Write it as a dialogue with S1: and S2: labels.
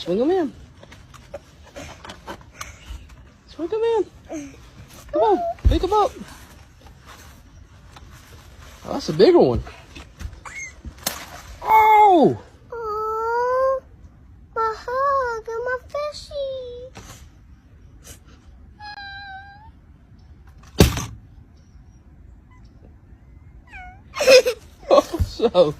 S1: Swing them in. Swing them in. Come on, pick them up. Oh, that's a bigger one. Oh!
S2: Oh, my hug and my fishy.
S1: Oh, so.